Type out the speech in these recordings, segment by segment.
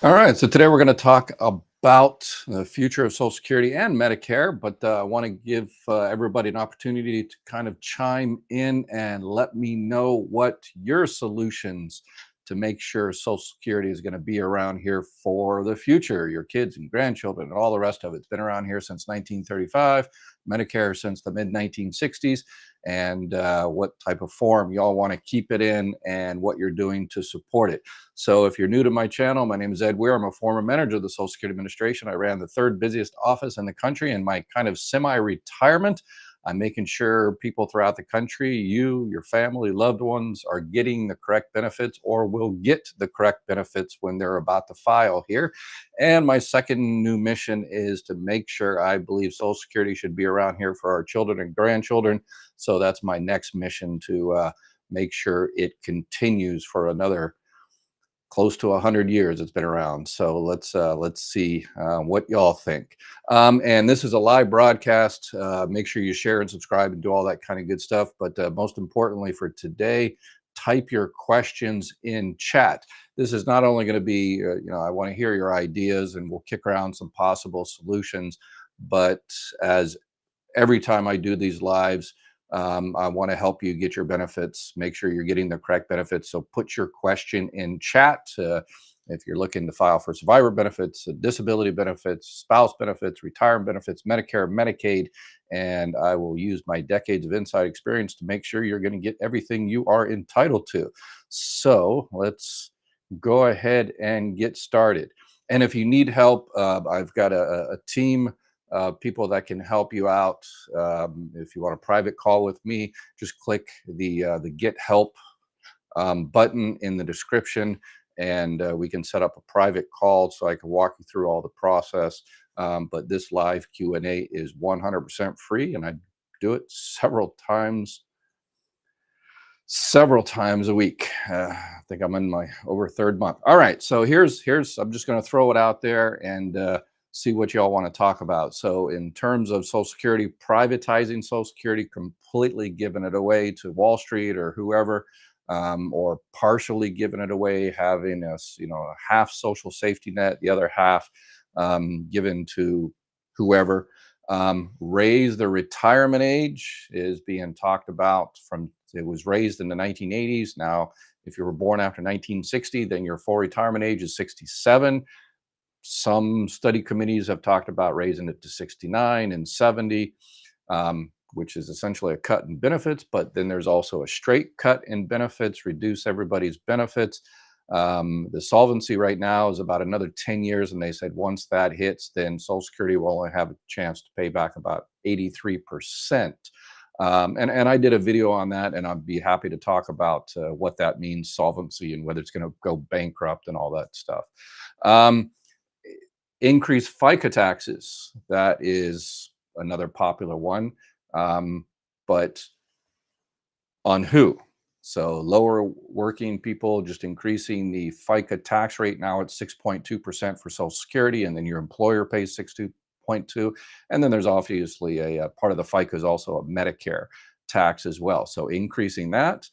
All right, so today we're going to talk about the future of Social Security and Medicare, but I want to give everybody an opportunity to kind of chime in and let me know what your solutions to make sure Social Security is going to be around here for the future. Your kids and grandchildren and all the rest of it. It's been around here since 1935, Medicare since the mid 1960s, and what type of form y'all want to keep it in and what you're doing to support it. So if you're new to my channel, my name is Ed Weir. I'm a former manager of the Social Security Administration. I ran the third busiest office in the country. In my kind of semi-retirement, I'm making sure people throughout the country, you, your family, loved ones, are getting the correct benefits or will get the correct benefits when they're about to file here. And my second new mission is to make sure I believe Social Security should be around here for our children and grandchildren. So that's my next mission, to make sure it continues for another close to 100 years it's been around. So let's see what y'all think. And this is a live broadcast. Make sure you share and subscribe and do all that kind of good stuff. But most importantly for today, type your questions in chat. This is not only going to be, I want to hear your ideas and we'll kick around some possible solutions. But as every time I do these lives, I want to help you get your benefits, make sure you're getting the correct benefits. So put your question in chat. If you're looking to file for survivor benefits, disability benefits, spouse benefits, retirement benefits, Medicare, Medicaid, and I will use my decades of inside experience to make sure you're going to get everything you are entitled to. So let's go ahead and get started. And if you need help, I've got a team, people that can help you out. If you want a private call with me, just click the Get Help button in the description, and we can set up a private call so I can walk you through all the process. But this live Q&A is 100% free, and I do it several times a week. I think I'm in my over third month. All right, so here's I'm just going to throw it out there and see what y'all want to talk about. So in terms of Social Security, privatizing Social Security, completely giving it away to Wall Street or whoever, or partially giving it away, having a half social safety net, the other half given to whoever. Raise the retirement age is being talked about. It was raised in the 1980s. Now, if you were born after 1960, then your full retirement age is 67. Some study committees have talked about raising it to 69 and 70, which is essentially a cut in benefits. But then there's also a straight cut in benefits, reduce everybody's benefits. The solvency right now is about another 10 years. And they said once that hits, then Social Security will only have a chance to pay back about 83%. And I did a video on that, and I'd be happy to talk about what that means, solvency, and whether it's going to go bankrupt and all that stuff. Increase FICA taxes. That is another popular one. But on who? So lower working people, just increasing the FICA tax rate. Now it's 6.2% for Social Security, and then your employer pays 6.2. And then there's obviously a part of the FICA is also a Medicare tax as well. So increasing that,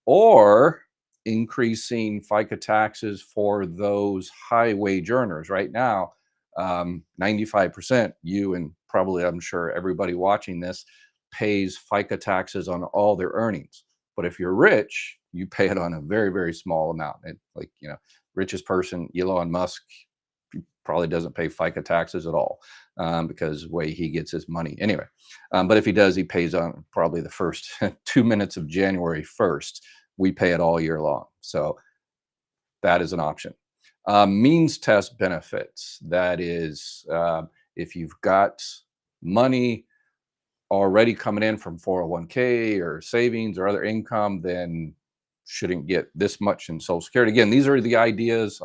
or increasing FICA taxes for those high wage earners. Right now, 95%, you and probably, I'm sure, everybody watching this pays FICA taxes on all their earnings. But if you're rich, you pay it on a very, very small amount. Richest person, Elon Musk, probably doesn't pay FICA taxes at all, because the way he gets his money. Anyway, but if he does, he pays on probably the first 2 minutes of January 1st. We pay it all year long. So that is an option. Means test benefits. That is, if you've got money already coming in from 401k or savings or other income, then shouldn't get this much in Social Security. Again, these are the ideas.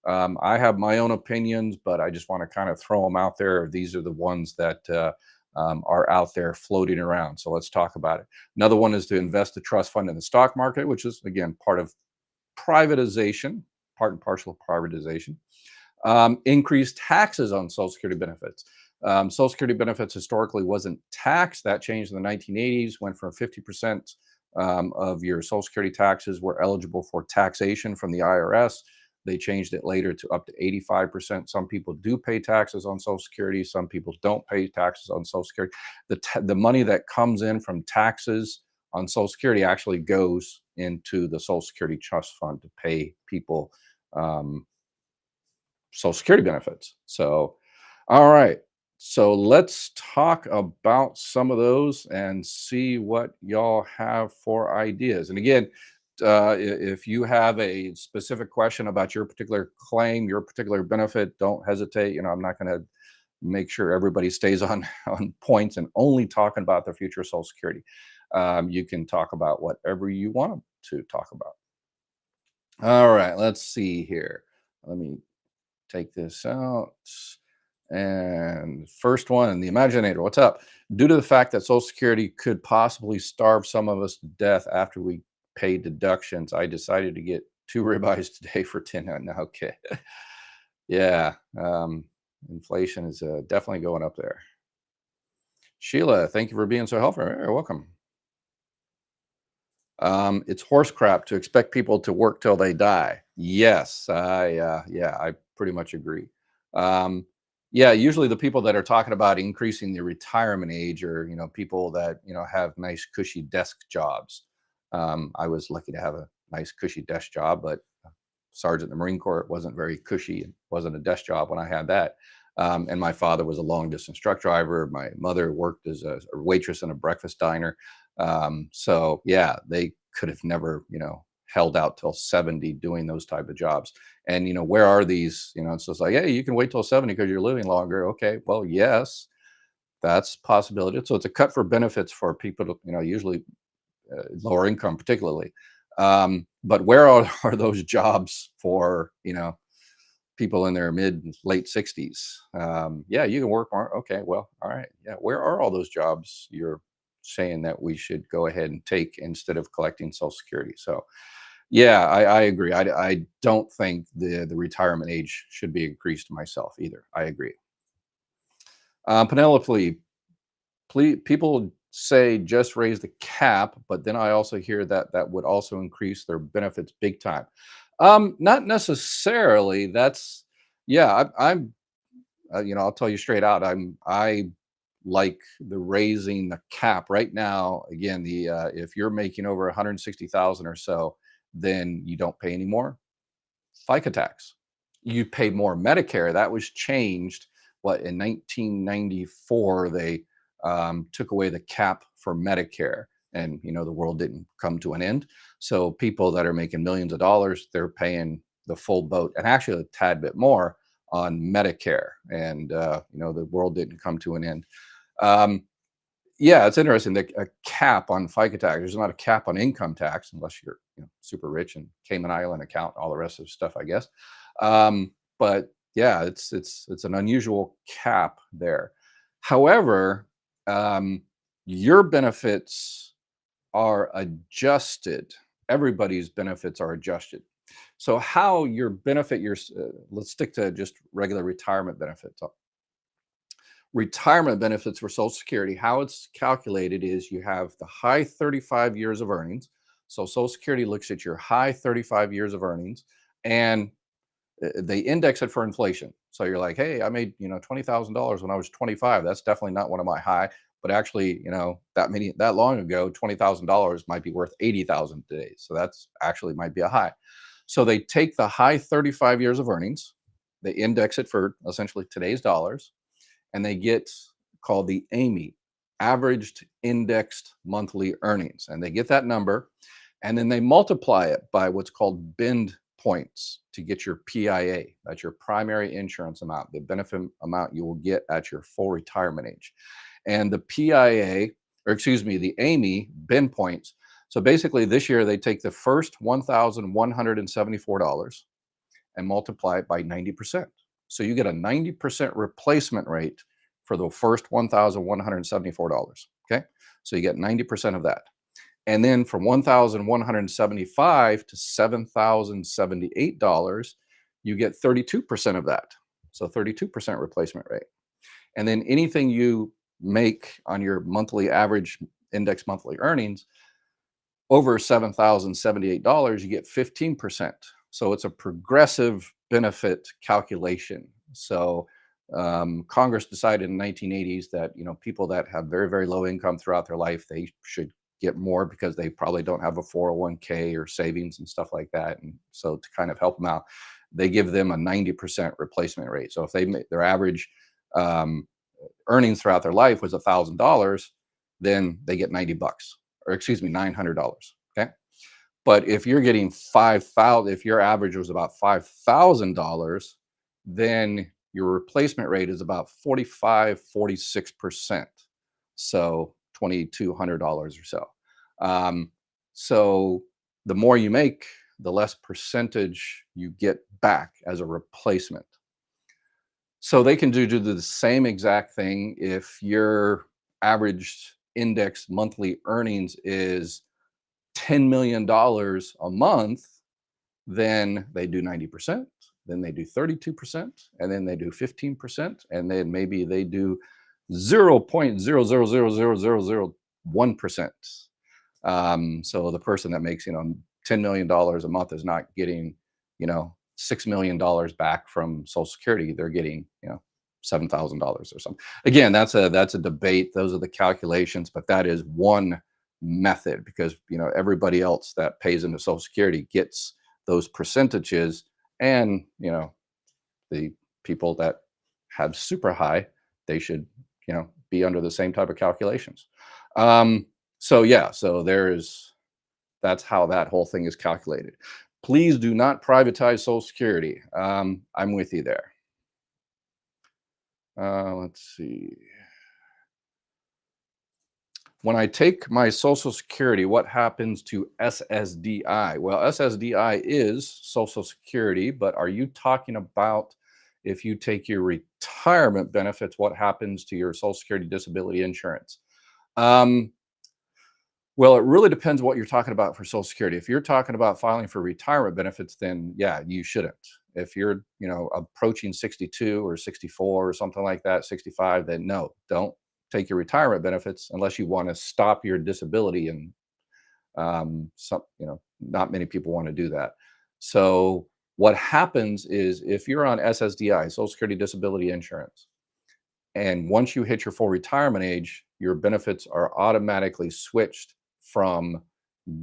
I have my own opinions, but I just want to kind of throw them out there. These are the ones that are out there floating around. So let's talk about it. Another one is to invest the trust fund in the stock market, which is, again, part of privatization, part and parcel of privatization. Increased taxes on Social Security benefits. Social Security benefits historically wasn't taxed. That changed in the 1980s, went from 50% of your Social Security taxes were eligible for taxation from the IRS. They changed it later to up to 85%. Some people do pay taxes on Social Security. Some people don't pay taxes on Social Security. The money that comes in from taxes on Social Security actually goes into the Social Security Trust Fund to pay people um, Social Security benefits. So, all right. So let's talk about some of those and see what y'all have for ideas. And again, if you have a specific question about your particular claim, your particular benefit, don't hesitate. I'm not going to make sure everybody stays on on points and only talking about the future of Social Security. You can talk about whatever you want to talk about. All right, let's see here. Let me take this out. And first one, the Imaginator. What's up? Due to the fact that Social Security could possibly starve some of us to death after we pay deductions, I decided to get two ribeyes today for 10. No, okay. Yeah. Inflation is definitely going up there. Sheila, thank you for being so helpful. You're welcome. It's horse crap to expect people to work till they die. Yes, I pretty much agree. Um, yeah, usually the people that are talking about increasing the retirement age are people that have nice cushy desk jobs. I was lucky to have a nice cushy desk job, but sergeant in the Marine Corps, it wasn't very cushy. It wasn't a desk job when I had that. And my father was a long distance truck driver. My mother worked as a waitress in a breakfast diner. So yeah, they could have never, held out till 70 doing those type of jobs. And where are these? It's just like, hey, you can wait till 70 because you're living longer. Okay, well, yes, that's a possibility. So it's a cut for benefits for people to, usually lower income, particularly. But where are those jobs for people in their mid late 60s? Yeah, you can work more. Okay, well, all right. Yeah, where are all those jobs you're saying that we should go ahead and take instead of collecting Social Security? So yeah, I agree. I don't think the retirement age should be increased myself either. I agree. Penelope, people say just raise the cap, but then I also hear that that would also increase their benefits big time. Not necessarily. That's yeah. I'm I'll tell you straight out. I like the raising the cap right now. Again, the if you're making over 160,000 or so, then you don't pay any more FICA tax. You pay more Medicare. That was changed. What in 1994 they took away the cap for Medicare, and the world didn't come to an end. So people that are making millions of dollars, they're paying the full boat, and actually a tad bit more on Medicare, and the world didn't come to an end. Um, yeah, it's interesting that a cap on FICA tax. There's not a cap on income tax unless you're super rich and Cayman Island account, all the rest of the stuff, I guess. But yeah, it's an unusual cap there. However, um, your benefits are adjusted. Everybody's benefits are adjusted. So how your benefit, let's stick to just regular retirement benefits. Retirement benefits for Social Security, how it's calculated is you have the high 35 years of earnings. So Social Security looks at your high 35 years of earnings and they index it for inflation. So you're like, hey, I made $20,000 when I was 25. That's definitely not one of my high, but actually, that long ago, $20,000 might be worth 80,000 today. So that's actually might be a high. So they take the high 35 years of earnings, they index it for essentially today's dollars, and they get called the AMI, averaged indexed monthly earnings. And they get that number and then they multiply it by what's called bend points to get your PIA. That's your primary insurance amount, the benefit amount you will get at your full retirement age. And the PIA, or excuse me, the AMI bend points. So basically this year they take the first $1,174 and multiply it by 90%. So you get a 90% replacement rate for the first $1,174. Okay. So you get 90% of that. And then from 1,175 to $7,078, you get 32% of that. So 32% replacement rate. And then anything you make on your monthly average index monthly earnings over $7,078, you get 15%. So it's a progressive benefit calculation. So Congress decided in the 1980s that people that have very very low income throughout their life, they should get more because they probably don't have a 401k or savings and stuff like that. And so to kind of help them out, they give them a 90% replacement rate. So if they make their average um, earnings throughout their life was $1,000, then they get 90 bucks, or excuse me, $900. Okay. But if you're getting 5,000, if your average was about $5,000, then your replacement rate is about 45, 46%. So $2,200 or so. Um, so the more you make, the less percentage you get back as a replacement. So they can do the same exact thing if your average index monthly earnings is $10 million a month, then they do 90%, then they do 32%, and then they do 15%, and then maybe they do 0.0000001%. So the person that makes, $10 million a month is not getting, $6 million back from Social Security. They're getting, $7,000 or something. Again, that's a debate. Those are the calculations, but that is one method because everybody else that pays into Social Security gets those percentages, and the people that have super high, they should be under the same type of calculations. So yeah, so that's how that whole thing is calculated. Please do not privatize Social Security. I'm with you there. Let's see. When I take my Social Security, what happens to SSDI? Well, SSDI is Social Security, but are you talking about if you take your retirement benefits, what happens to your Social Security disability insurance? Um, well, it really depends what you're talking about for Social Security. If you're talking about filing for retirement benefits, then yeah, you shouldn't. If you're, approaching 62 or 64 or something like that, 65, then no, don't take your retirement benefits unless you want to stop your disability. And not many people want to do that. So what happens is if you're on SSDI, Social Security Disability Insurance, and once you hit your full retirement age, your benefits are automatically switched from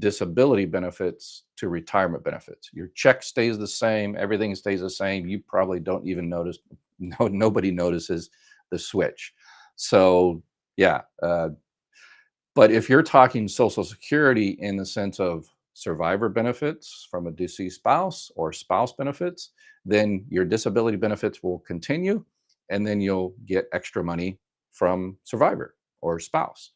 disability benefits to retirement benefits. Your check stays the same, everything stays the same. You probably don't even notice, no, nobody notices the switch. So, yeah. But if you're talking Social Security in the sense of survivor benefits from a deceased spouse or spouse benefits, then your disability benefits will continue, and then you'll get extra money from survivor or spouse.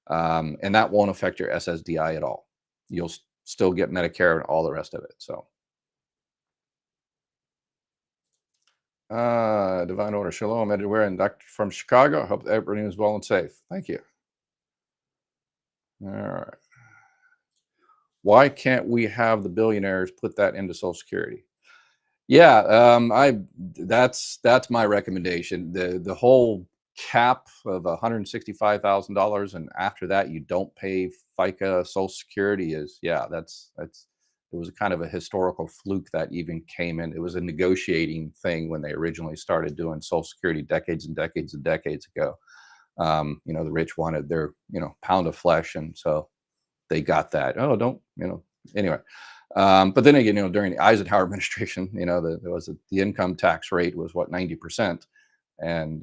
And that won't affect your SSDI at all. You'll still get Medicare and all the rest of it. So, divine order, shalom, Edward Weir and Dr. from Chicago. I hope everything is well and safe. Thank you. All right. Why can't we have the billionaires put that into Social Security? Yeah, I that's my recommendation. The whole cap of $165,000, and after that you don't pay FICA Social Security is, yeah, that's it was kind of a historical fluke that even came in. It was a negotiating thing when they originally started doing Social Security decades and decades and decades ago. The rich wanted their pound of flesh, and so they got that. Oh, don't anyway. But then again, during the Eisenhower administration, there was the income tax rate was what, 90%, and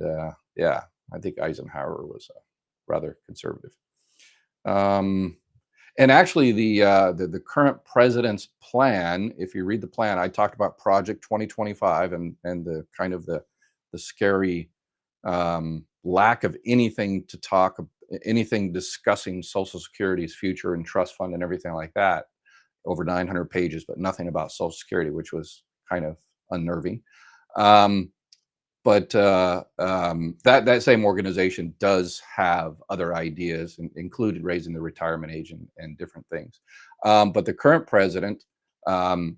yeah, I think Eisenhower was rather conservative. And actually, the current president's plan, if you read the plan, I talked about Project 2025 and the kind of the scary lack of anything to talk, anything discussing Social Security's future and trust fund and everything like that, over 900 pages, but nothing about Social Security, which was kind of unnerving. But that same organization does have other ideas, included raising the retirement age and different things. But the current president,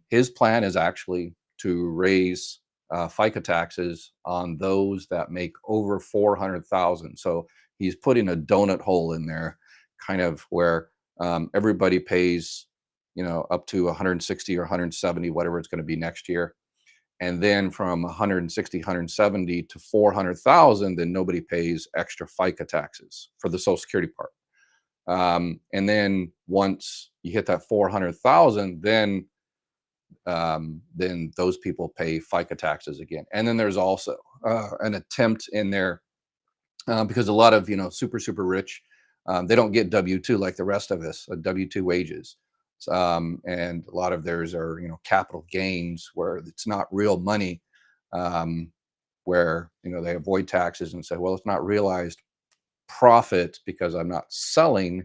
his plan is actually to raise FICA taxes on those that make over 400,000. So he's putting a donut hole in there, kind of where everybody pays up to 160 or 170, whatever it's going to be next year. And then from 160, 170 to 400,000, then nobody pays extra FICA taxes for the Social Security part. And then once you hit that 400,000, then those people pay FICA taxes again. And then there's also an attempt in there because a lot of super rich, they don't get W-2 like the rest of us, W-2 wages. And a lot of theirs are capital gains where it's not real money, where they avoid taxes and say, well, it's not realized profit because I'm not selling.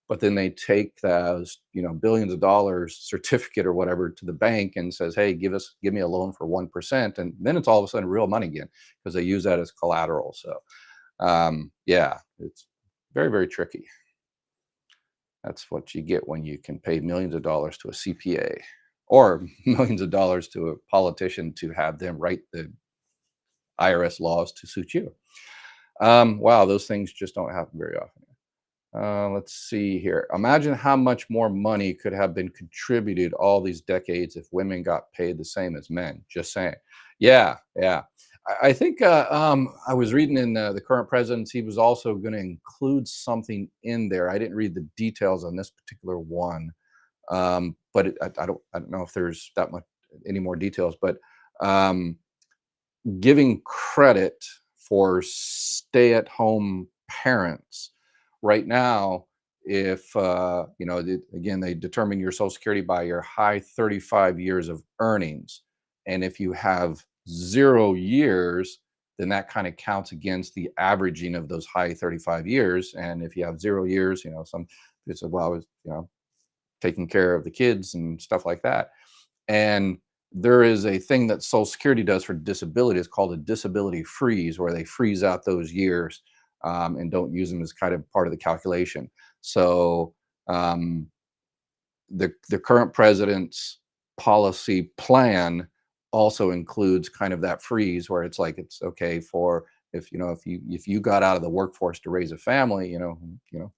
But then they take those billions of dollars certificate or whatever to the bank and says, hey, give me a loan for 1%, and then it's all of a sudden real money again because they use that as collateral. So yeah, it's very tricky. That's what you get when you can pay millions of dollars to a CPA or millions of dollars to a politician to have them write the IRS laws to suit you. Wow, those things just don't happen very often. Let's see here. Imagine how much more money could have been contributed all these decades if women got paid the same as men. Just saying. Yeah. I think I was reading in the current president, he was also going to include something in there. I didn't read the details on this particular one, but I don't know if there's that much any more details. But giving credit for stay-at-home parents right now, if again, they determine your Social Security by your high 35 years of earnings, and if you have 0 years, then that kind of counts against the averaging of those high 35 years. And if you have 0 years, some it's well, I was taking care of the kids and stuff like that. And there is a thing that Social Security does for disability. It's called a disability freeze, where they freeze out those years and don't use them as kind of part of the calculation. So the current president's policy plan also includes kind of that freeze, where it's like it's okay for if you got out of the workforce to raise a family,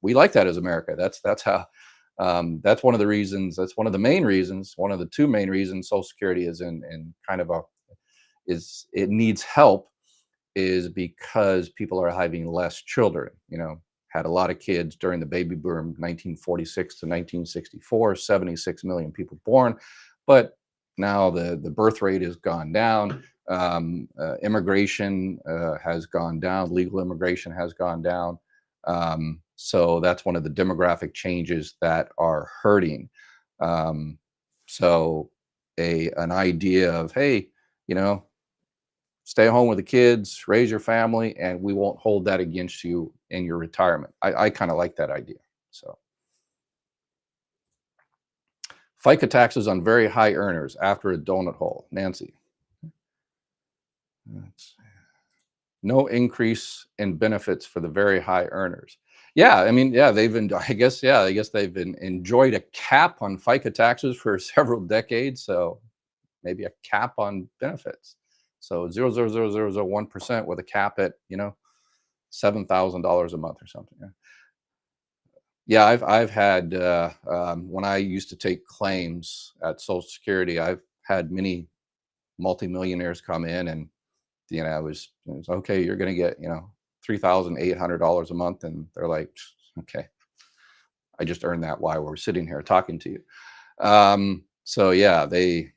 we like that as America. That's how that's one of the reasons. That's one of the main reasons. One of the two main reasons Social Security is in kind of it needs help, is because people are having less children. Had a lot of kids during the baby boom, 1946 to 1964, 76 million people born, but now the birth rate has gone down. Immigration has gone down. Legal immigration has gone down. So that's one of the demographic changes that are hurting. So an idea of, hey, stay home with the kids, raise your family, and we won't hold that against you in your retirement. I kind of like that idea. So FICA taxes on very high earners after a donut hole. Nancy. No increase in benefits for the very high earners. Yeah, I mean, yeah, I guess they've enjoyed a cap on FICA taxes for several decades. So maybe a cap on benefits. So 0.00001% with a cap at $7,000 a month or something. Yeah, I've had when I used to take claims at Social Security, I've had many multimillionaires come in, and it was okay, you're going to get $3,800 a month, and they're like, okay, I just earned that while we're sitting here talking to you. So yeah, they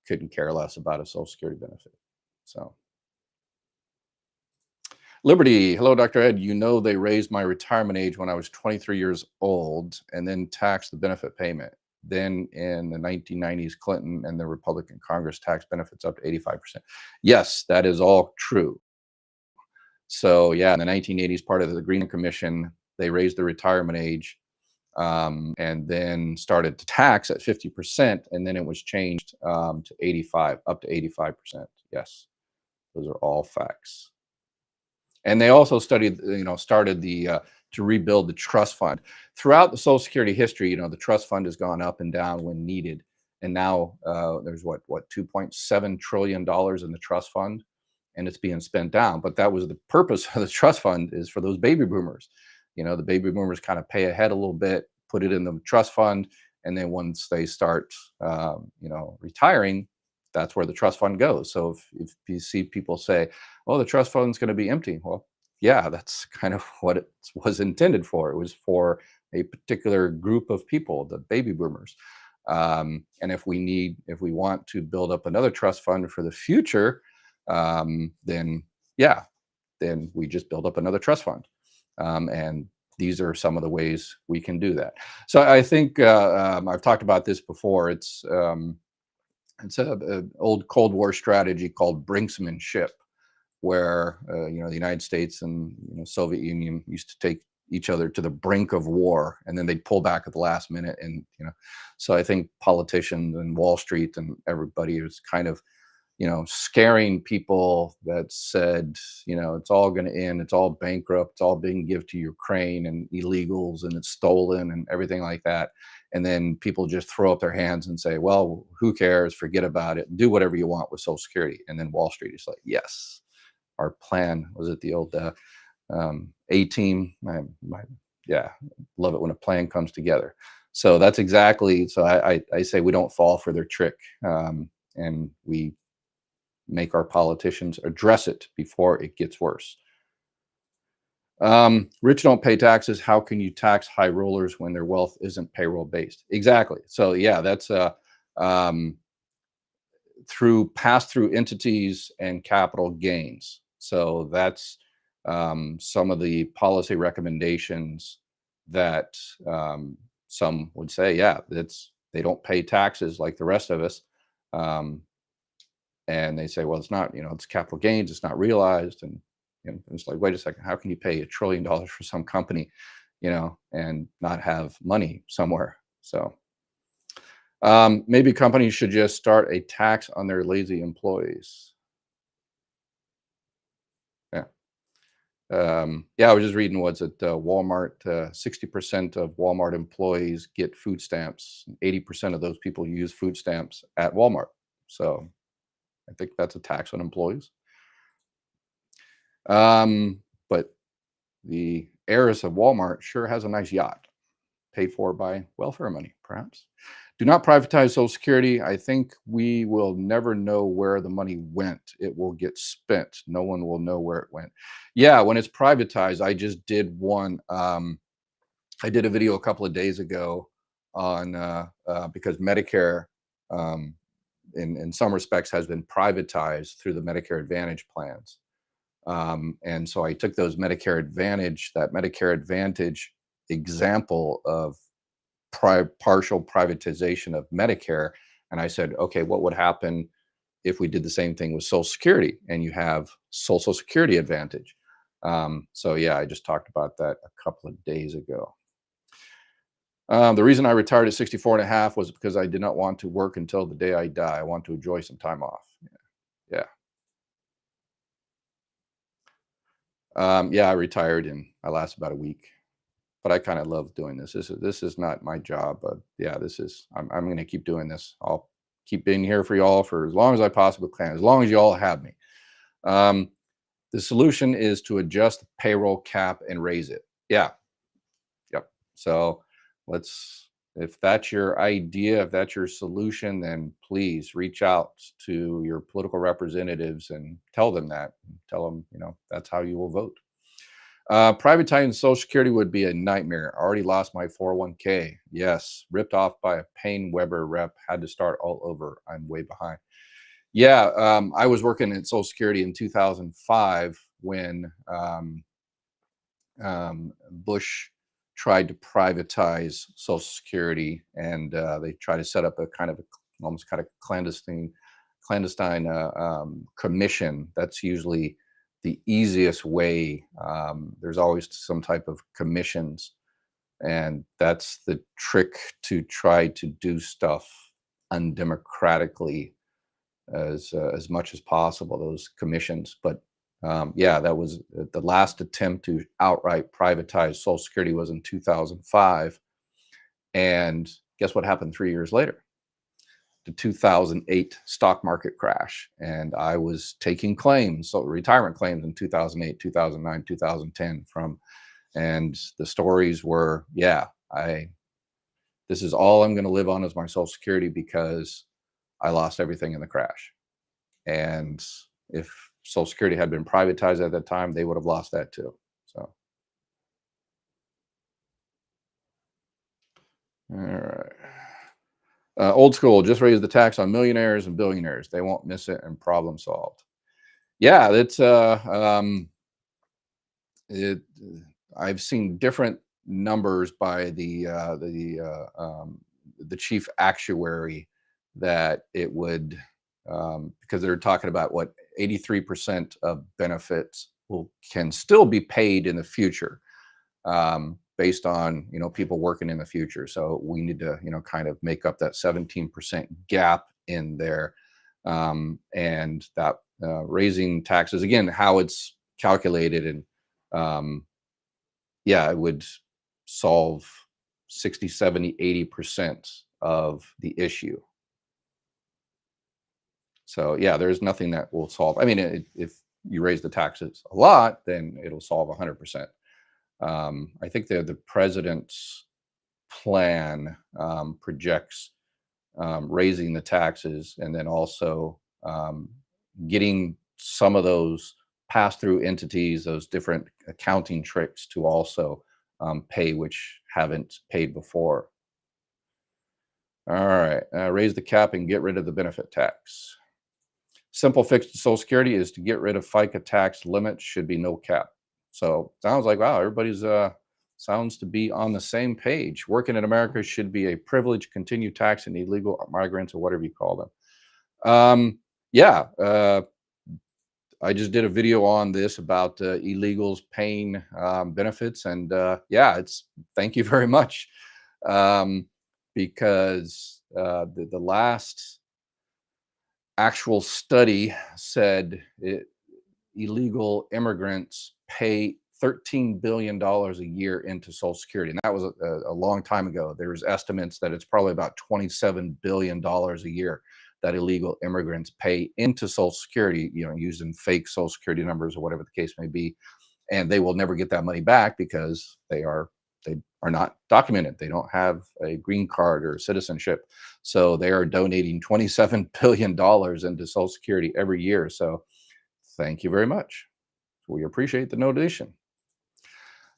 couldn't care less about a Social Security benefit. So Liberty, hello, Dr. Ed. They raised my retirement age when I was 23 years old and then taxed the benefit payment. Then in the 1990s, Clinton and the Republican Congress taxed benefits up to 85%. Yes, that is all true. So yeah, in the 1980s, part of the Green Commission, they raised the retirement age and then started to tax at 50%, and then it was changed to 85, up to 85%. Yes, those are all facts. And they also started to rebuild the trust fund. Throughout the Social Security history, the trust fund has gone up and down when needed. And now there's what $2.7 trillion in the trust fund, and it's being spent down. But that was the purpose of the trust fund, is for those baby boomers. The baby boomers kind of pay ahead a little bit, put it in the trust fund, and then once they start, retiring, that's where the trust fund goes. So if you see people say, "Oh, the trust fund's going to be empty," well, yeah, that's kind of what it was intended for. It was for a particular group of people, the baby boomers. And if we want to build up another trust fund for the future, then yeah, then we just build up another trust fund. And these are some of the ways we can do that. So I think I've talked about this before. It's a old Cold War strategy called brinksmanship, where the United States and Soviet Union used to take each other to the brink of war, and then they'd pull back at the last minute. And so I think politicians and Wall Street and everybody is kind of scaring people that said, it's all going to end, it's all bankrupt, it's all being given to Ukraine and illegals and it's stolen and everything like that. And then people just throw up their hands and say, well, who cares? Forget about it. Do whatever you want with Social Security. And then Wall Street is like, yes, our plan was it the old A team. Yeah, love it when a plan comes together. So that's exactly. So I say we don't fall for their trick, and we make our politicians address it before it gets worse. Rich don't pay taxes. How can you tax high rollers when their wealth isn't payroll based? Exactly. So yeah, that's through pass-through entities and capital gains. So that's some of the policy recommendations that some would say, yeah, they don't pay taxes like the rest of us. And they say, well, it's not, it's capital gains, it's not realized. And it's like, wait a second, how can you pay $1 trillion for some company, and not have money somewhere? So maybe companies should just start a tax on their lazy employees. Yeah. Yeah, I was just reading, what's it, Walmart, 60% of Walmart employees get food stamps. 80% of those people use food stamps at Walmart. So I think that's a tax on employees. But the heiress of Walmart sure has a nice yacht, paid for by welfare money, perhaps. Do not privatize Social Security. I think we will never know where the money went. It will get spent. No one will know where it went. Yeah, when it's privatized, I just did one. I did a video a couple of days ago on because Medicare, in some respects, has been privatized through the Medicare Advantage plans. And so I took that Medicare Advantage example of partial privatization of Medicare. And I said, okay, what would happen if we did the same thing with Social Security and you have Social Security Advantage? So yeah, I just talked about that a couple of days ago. The reason I retired at 64 and a half was because I did not want to work until the day I die. I want to enjoy some time off. Yeah. Yeah, I retired and I lasted about a week, but I kind of love doing this. This is not my job, but yeah, I'm going to keep doing this. I'll keep being here for y'all for as long as I possibly can, as long as y'all have me. The solution is to adjust the payroll cap and raise it. Yeah. Yep. So if that's your idea, if that's your solution, then please reach out to your political representatives and tell them that. Tell them, that's how you will vote. Privatizing Social Security would be a nightmare. I already lost my 401k. Yes, ripped off by a Payne Weber rep. Had to start all over. I'm way behind. Yeah, I was working at Social Security in 2005 when Bush tried to privatize Social Security, and they tried to set up a almost kind of clandestine commission. That's usually the easiest way. There's always some type of commissions, and that's the trick to try to do stuff undemocratically as much as possible. Those commissions, but yeah, that was the last attempt to outright privatize Social Security was in 2005, and guess what happened 3 years later? The 2008 stock market crash, and I was taking claims, so retirement claims in 2008, 2009, 2010 and the stories were, yeah, This is all I'm going to live on is my Social Security because I lost everything in the crash. And if Social Security had been privatized at that time, they would have lost that too. So, all right. Old school, just raise the tax on millionaires and billionaires. They won't miss it and problem solved. Yeah, that's it. I've seen different numbers by the chief actuary that it would because they're talking about what 83% of benefits will can still be paid in the future based on people working in the future. So we need to kind of make up that 17% gap in there, and that raising taxes again, how it's calculated, and yeah, it would solve 60, 70, 80% of the issue. So yeah, there's nothing that will solve. I mean, if you raise the taxes a lot, then it'll solve 100%. I think the president's plan projects raising the taxes and then also getting some of those pass-through entities, those different accounting tricks to also pay, which haven't paid before. All right, raise the cap and get rid of the benefit tax. Simple fix to Social Security is to get rid of FICA tax limits. Should be no cap. So sounds like wow, everybody's sounds to be on the same page. Working in America should be a privilege. Continue taxing illegal migrants or whatever you call them. Yeah, I just did a video on this about illegals paying benefits, and yeah, it's thank you very much, because the last actual study said illegal immigrants pay $13 billion a year into Social Security, and that was a long time ago. There's estimates that it's probably about $27 billion a year that illegal immigrants pay into Social Security, using fake Social Security numbers or whatever the case may be, and they will never get that money back because they are not documented. They don't have a green card or citizenship, so they are donating $27 billion into Social Security every year. So, thank you very much. We appreciate the donation.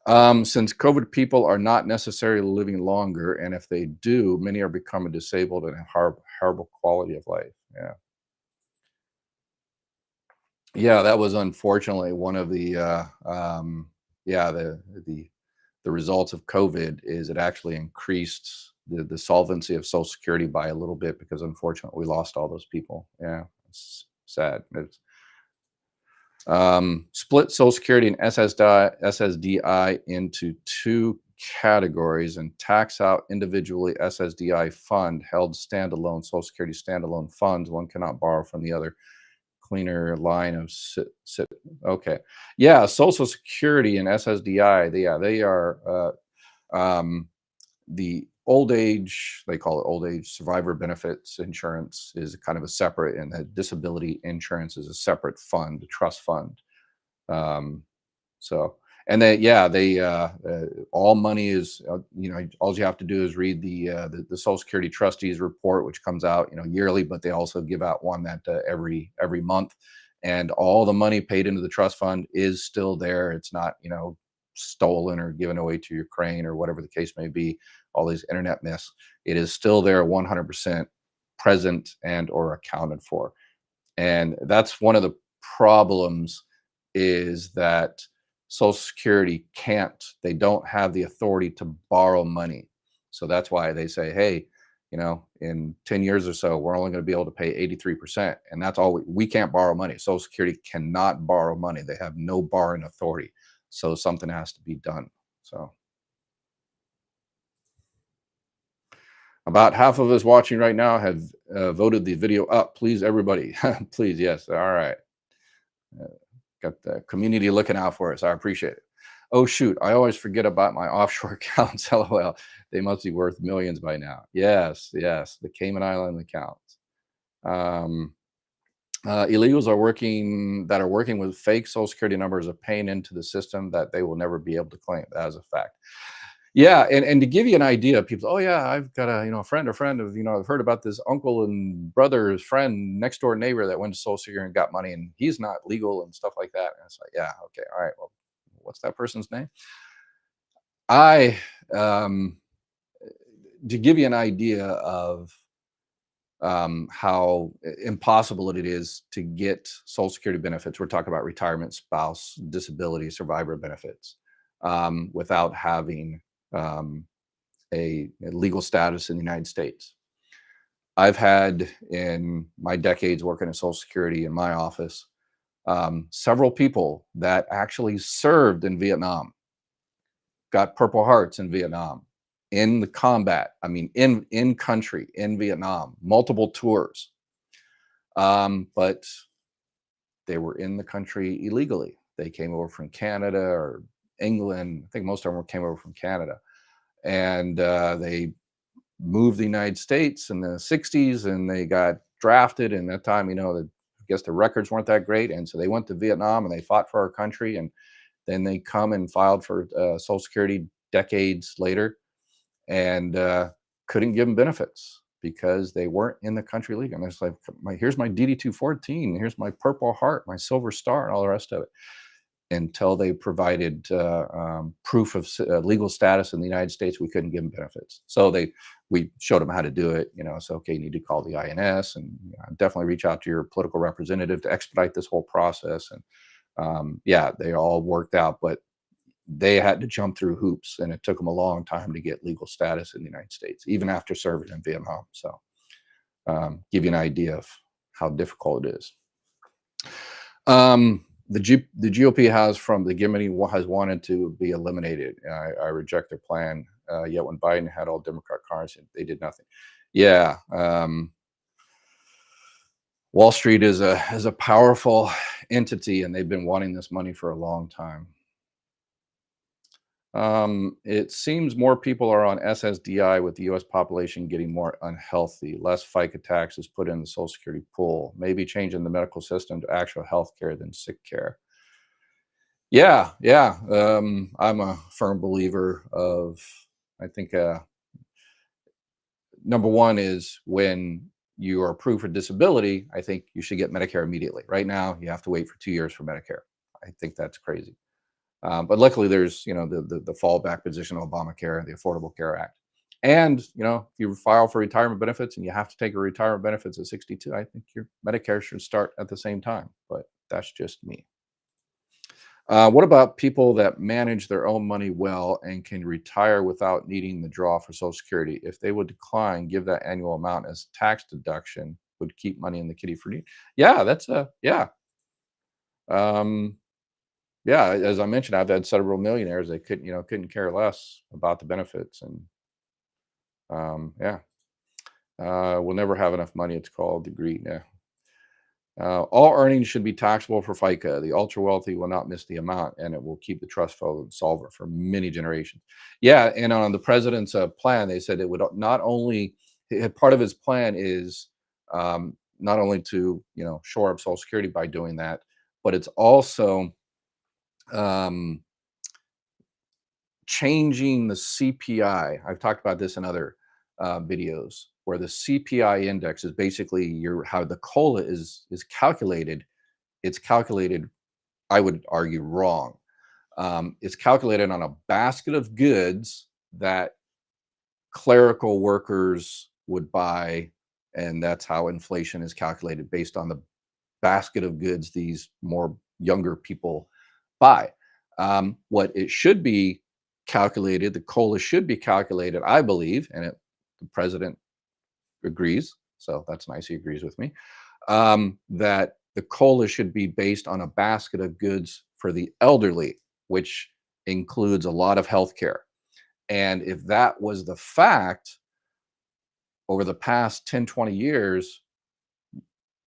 Since COVID, people are not necessarily living longer, and if they do, many are becoming disabled and have horrible quality of life. Yeah, yeah, that was unfortunately one of the yeah the results of COVID is it actually increased the solvency of Social Security by a little bit because unfortunately we lost all those people. Yeah, it's sad. It's split Social Security and SSDI into two categories and tax out individually SSDI fund held standalone Social Security standalone funds. One cannot borrow from the other. Cleaner line of okay. Yeah, Social Security and SSDI. They are the old age. They call it old age survivor benefits insurance is kind of a separate, and the disability insurance is a separate fund, a trust fund. Um, so, and they, yeah, they, all money is, all you have to do is read the Social Security trustees report, which comes out, yearly, but they also give out one that every month, and all the money paid into the trust fund is still there. It's not, stolen or given away to Ukraine or whatever the case may be. All these internet myths. It is still there, 100% present and or accounted for. And that's one of the problems is that Social Security they don't have the authority to borrow money. So that's why they say, hey, in 10 years or so, we're only going to be able to pay 83%. And that's all we can't borrow money. Social Security cannot borrow money. They have no borrowing authority. So something has to be done. So about half of us watching right now have voted the video up. Please, everybody. Please, yes. All right. Got the community looking out for us. I appreciate it. Oh, shoot. I always forget about my offshore accounts. LOL. They must be worth millions by now. Yes, yes. The Cayman Island accounts. Illegals are working with fake Social Security numbers are paying into the system that they will never be able to claim. That is a fact. Yeah, and to give you an idea, people, oh yeah, I've got a a friend of I've heard about this uncle and brother's friend, next door neighbor that went to Social Security and got money, and he's not legal and stuff like that. And it's like, yeah, okay, all right, well, what's that person's name? I To give you an idea of how impossible it is to get Social Security benefits. We're talking about retirement, spouse, disability, survivor benefits without having um, a legal status in the United States. I've had in my decades working at Social Security in my office several people that actually served in Vietnam, got Purple Hearts in Vietnam, in the combat. I mean, in country in Vietnam, multiple tours, but they were in the country illegally. They came over from Canada or England. I think most of them came over from Canada, and they moved the United States in the 60s, and they got drafted. And that time, I guess the records weren't that great, and so they went to Vietnam and they fought for our country, and then they come and filed for Social Security decades later, and couldn't give them benefits because they weren't in the country league. And it's like, here's my DD 214, here's my Purple Heart, my Silver Star, and all the rest of it. Until they provided proof of legal status in the United States, we couldn't give them benefits. So we showed them how to do it. So okay, you need to call the INS, and definitely reach out to your political representative to expedite this whole process. And yeah, they all worked out, but they had to jump through hoops, and it took them a long time to get legal status in the United States, even after serving in Vietnam. So give you an idea of how difficult it is. The GOP has from the beginning has wanted to be eliminated. I reject their plan. Yet when Biden had all Democrat Congress, they did nothing. Yeah, Wall Street is a powerful entity, and they've been wanting this money for a long time. It seems more people are on SSDI with the U.S. population getting more unhealthy. Less FICA taxes put in the Social Security pool. Maybe changing the medical system to actual health care than sick care. Yeah, yeah. I'm a firm believer of, I think, number one is when you are approved for disability, I think you should get Medicare immediately. Right now, you have to wait for 2 years for Medicare. I think that's crazy. But luckily, there's the fallback position of Obamacare and the Affordable Care Act. And if you file for retirement benefits and you have to take your retirement benefits at 62, I think your Medicare should start at the same time. But that's just me. What about people that manage their own money well and can retire without needing the draw for Social Security? If they would decline, give that annual amount as tax deduction, would keep money in the kitty for need. Yeah, that's a yeah. Um, yeah, as I mentioned, I've had several millionaires that couldn't care less about the benefits, and yeah, we'll never have enough money. It's called the greed. Yeah. All earnings should be taxable for FICA. The ultra wealthy will not miss the amount, and it will keep the trust fund solvent for many generations. Yeah, and on the president's plan, they said it would not only part of his plan is not only to shore up Social Security by doing that, but it's also um, changing the CPI. I've talked about this in other videos, where the CPI index is basically how the COLA is calculated. It's calculated, I would argue, wrong. It's calculated on a basket of goods that clerical workers would buy, and that's how inflation is calculated, based on the basket of goods these more younger people buy. What it should be calculated, the COLA should be calculated, I believe, and the president agrees, so that's nice. He agrees with me, that the COLA should be based on a basket of goods for the elderly, which includes a lot of healthcare. And if that was the fact, over the past 10, 20 years,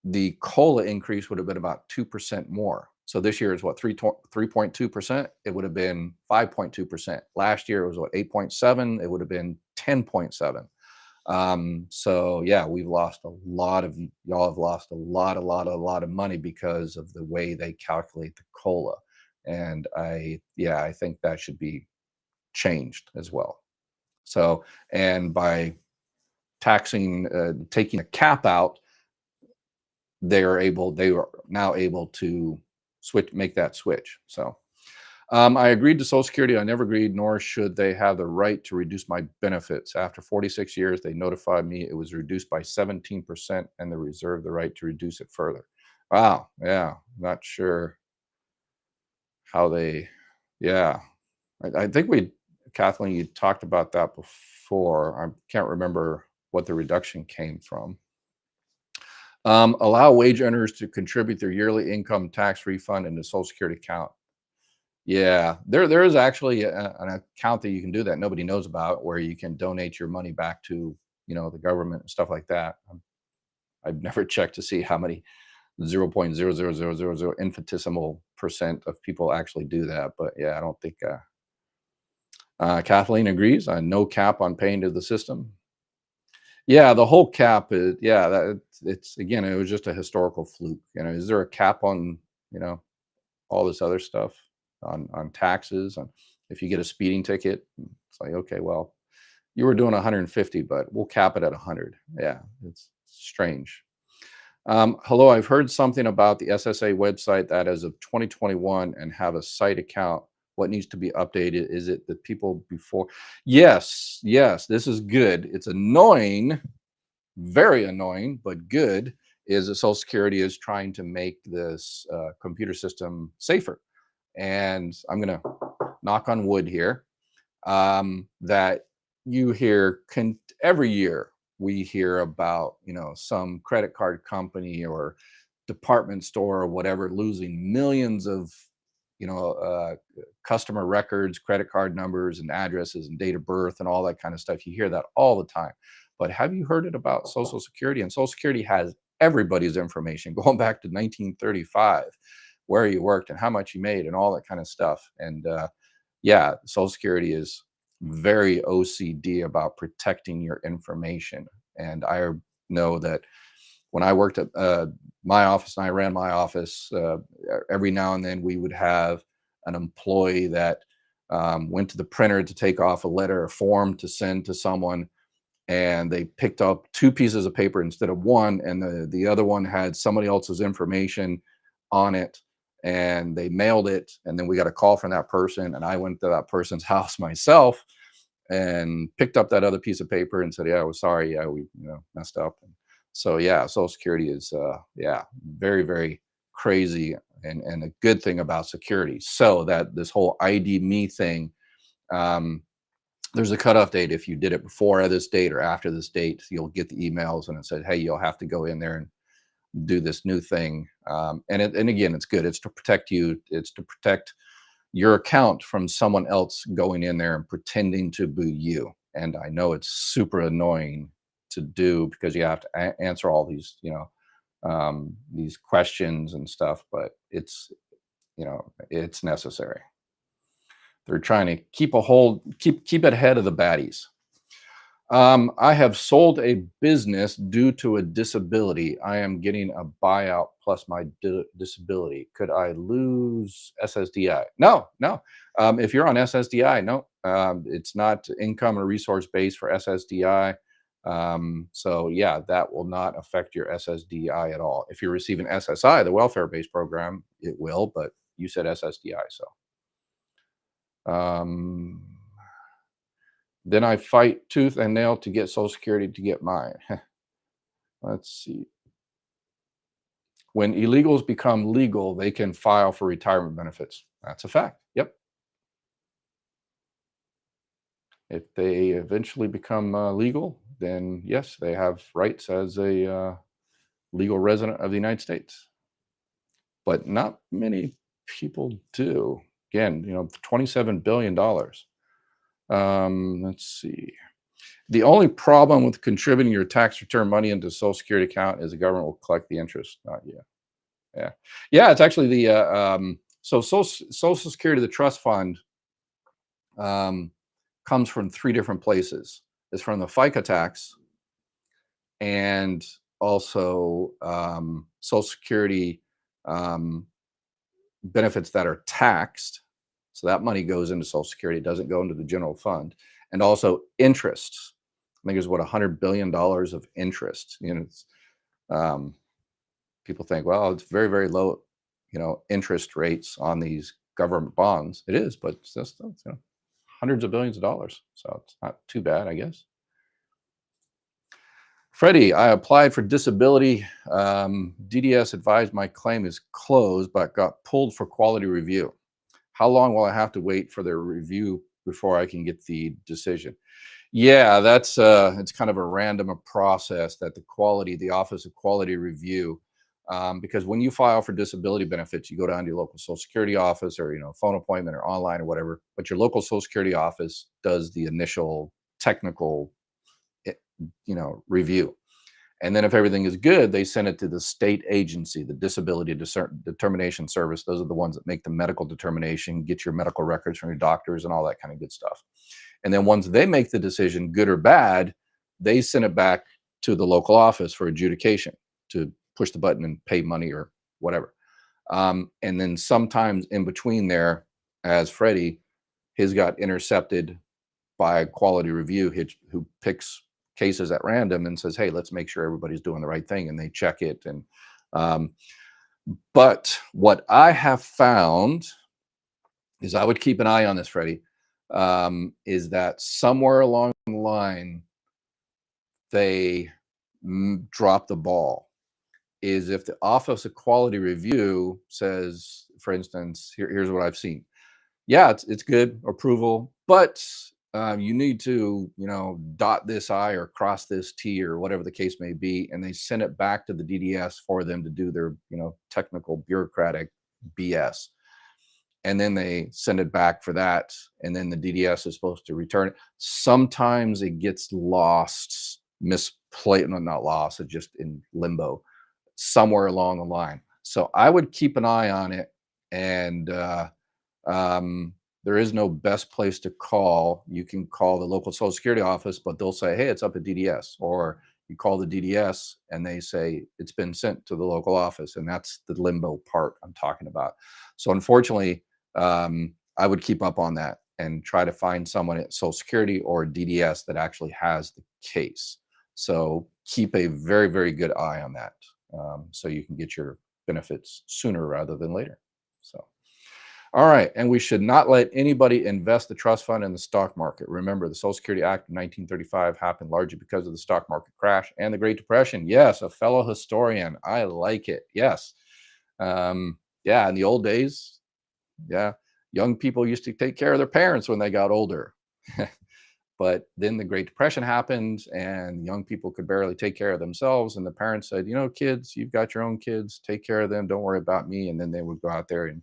the COLA increase would have been about 2% more. So this year is what, 3.2%? It would have been 5.2%. Last year it was what, 8.7? It would have been 10.7. So yeah, we've lost y'all have lost a lot of money because of the way they calculate the COLA. And I think that should be changed as well. So, and by taxing, taking a cap out, they are now able to make that switch. So, I agreed to Social Security. I never agreed, nor should they have the right to reduce my benefits. After 46 years, they notified me it was reduced by 17% and they reserved the right to reduce it further. Wow. Yeah. Not sure how they, yeah. I think Kathleen, you talked about that before. I can't remember what the reduction came from. Allow wage earners to contribute their yearly income tax refund into Social Security account. Yeah, there is actually an account that you can do that nobody knows about, where you can donate your money back to, the government and stuff like that. I've never checked to see how many 0.00000 infinitesimal percent of people actually do that, but yeah, I don't think. Kathleen agrees. No cap on paying to the system. Yeah, the whole cap is, yeah. It's again, it was just a historical fluke. Is there a cap on you know all this other stuff, on taxes, on if you get a speeding ticket? It's like, okay, well, you were doing 150, but we'll cap it at 100. Yeah, it's strange. Hello, I've heard something about the SSA website that as of 2021 and have a site account. What needs to be updated? Is it the people before? Yes, yes, this is good. It's annoying, very annoying, but good, is that Social Security is trying to make this computer system safer. And I'm going to knock on wood here, that you hear every year we hear about, some credit card company or department store or whatever losing millions of, customer records, credit card numbers and addresses and date of birth and all that kind of stuff. You hear that all the time. But have you heard it about Social Security? And Social Security has everybody's information going back to 1935, where you worked and how much you made and all that kind of stuff. And yeah, Social Security is very OCD about protecting your information. And I know that when I worked at my office and I ran my office, every now and then we would have an employee that went to the printer to take off a letter, a form to send to someone, and they picked up two pieces of paper instead of one, and the other one had somebody else's information on it, and they mailed it, and then we got a call from that person, and I went to that person's house myself and picked up that other piece of paper and said, yeah, I was sorry, yeah, we messed up. And so yeah, Social Security is yeah, very, very crazy, and a good thing about security. So that this whole ID me thing, um, there's a cutoff date. If you did it before this date or after this date, you'll get the emails and it said, hey, you'll have to go in there and do this new thing. And again, it's good. It's to protect you. It's to protect your account from someone else going in there and pretending to be you. And I know it's super annoying to do because you have to answer all these questions and stuff, but it's necessary. They're trying to keep it ahead of the baddies. I have sold a business due to a disability. I am getting a buyout plus my disability. Could I lose SSDI? No, no. If you're on SSDI, no, it's not income or resource based for SSDI. So yeah, that will not affect your SSDI at all. If you're receiving SSI, the welfare based program, it will, but you said SSDI, so. Um, then I fight tooth and nail to get Social Security to get mine. Let's see. When illegals become legal, they can file for retirement benefits. That's a fact. Yep. If they eventually become legal, then yes, they have rights as a legal resident of the United States. But not many people do. Again, $27 billion. Let's see. The only problem with contributing your tax return money into a Social Security account is the government will collect the interest, not you. Yeah. Yeah, it's actually the so Social Security, the trust fund, um, comes from three different places. It's from the FICA tax and also Social Security um, benefits that are taxed. So that money goes into Social Security. It doesn't go into the general fund. And also interest. I think it's what $100 billion of interest. Um, people think, well, it's very, very low, interest rates on these government bonds. It is, but it's just, hundreds of billions of dollars. So it's not too bad, I guess. Freddie, I applied for disability. DDS advised my claim is closed, but got pulled for quality review. How long will I have to wait for their review before I can get the decision? Yeah, that's it's kind of a random process that the Office of Quality Review, because when you file for disability benefits, you go down to your local Social Security office or phone appointment or online or whatever. But your local Social Security office does the initial technical, eh, review. And then if everything is good, they send it to the state agency, the Disability Determination Service. Those are the ones that make the medical determination, get your medical records from your doctors and all that kind of good stuff. And then once they make the decision, good or bad, they send it back to the local office for adjudication to push the button and pay money or whatever. And then sometimes in between there, as Freddie, his got intercepted by a quality review who picks cases at random and says, hey, let's make sure everybody's doing the right thing, and they check it. And but what I have found is, I would keep an eye on this, Freddie, is that somewhere along the line they drop the ball. Is if the Office of Quality Review says, for instance, here's what I've seen. Yeah, it's good, approval, but you need to, dot this I or cross this T or whatever the case may be, and they send it back to the DDS for them to do their, technical bureaucratic BS. And then they send it back for that, and then the DDS is supposed to return it. Sometimes it gets lost, misplaced, no, not lost, it's just in limbo somewhere along the line. So I would keep an eye on it, and there is no best place to call. You can call the local Social Security office, but they'll say, hey, it's up at DDS. Or you call the DDS and they say it's been sent to the local office. And that's the limbo part I'm talking about. So unfortunately, I would keep up on that and try to find someone at Social Security or DDS that actually has the case. So keep a very, very good eye on that, so you can get your benefits sooner rather than later. So. All right, and we should not let anybody invest the trust fund in the stock market. Remember, the Social Security Act of 1935 happened largely because of the stock market crash and the Great Depression. Yes, a fellow historian. I like it. Yes. Yeah, in the old days, yeah, young people used to take care of their parents when they got older. But then the Great Depression happened and young people could barely take care of themselves. And the parents said, kids, you've got your own kids, take care of them. Don't worry about me. And then they would go out there and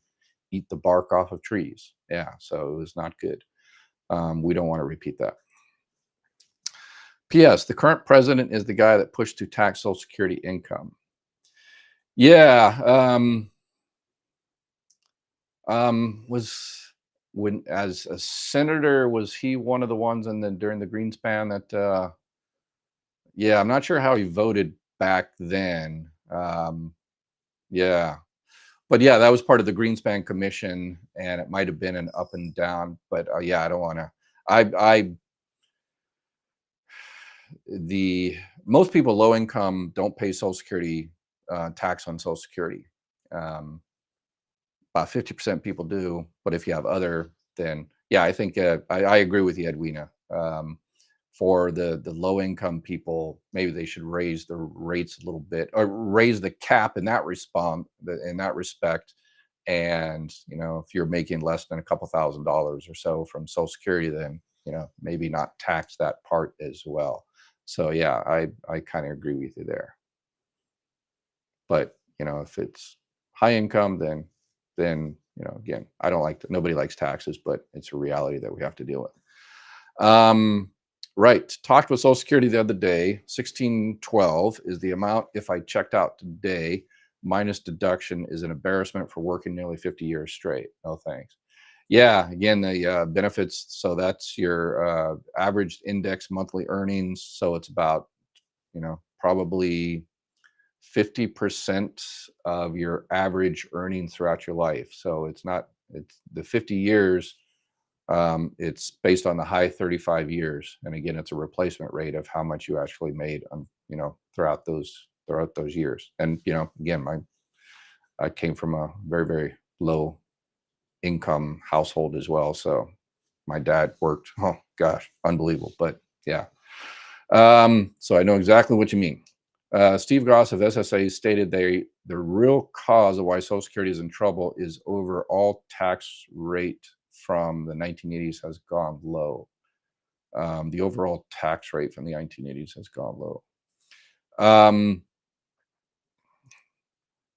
eat the bark off of trees. Yeah, so it was not good. We don't want to repeat that. P.S. The current president is the guy that pushed to tax Social Security income. Yeah, when as a senator, was he one of the ones during the Greenspan that? Yeah, I'm not sure how he voted back then. Yeah. But yeah, that was part of the Greenspan Commission, and it might have been an up and down. But yeah, I don't want to. Most people low income don't pay Social Security tax on Social Security. About 50% people do, but if you have other, then yeah, I think I agree with you, Edwina. For the low income people, maybe they should raise the rates a little bit, or raise the cap in that respect. And if you're making less than a couple $1,000s or so from Social Security, then maybe not tax that part as well. So yeah, I kind of agree with you there. But if it's high income, then again, I don't like nobody likes taxes, but it's a reality that we have to deal with. Right. Talked with Social Security the other day. 1612 is the amount if I checked out today, minus deduction, is an embarrassment for working nearly 50 years straight. No thanks. Yeah. Again, the benefits. So that's your average index monthly earnings. So it's about, probably 50% of your average earnings throughout your life. So it's not It's the 50 years. It's based on the high 35 years, and again, it's a replacement rate of how much you actually made, throughout those years. And again, I came from a very very low income household as well, so my dad worked. Oh gosh, unbelievable. But yeah, so I know exactly what you mean. Steve Gross of SSA stated the real cause of why Social Security is in trouble is overall tax rate from the 1980s has gone low. The overall tax rate from the 1980s has gone low. Um,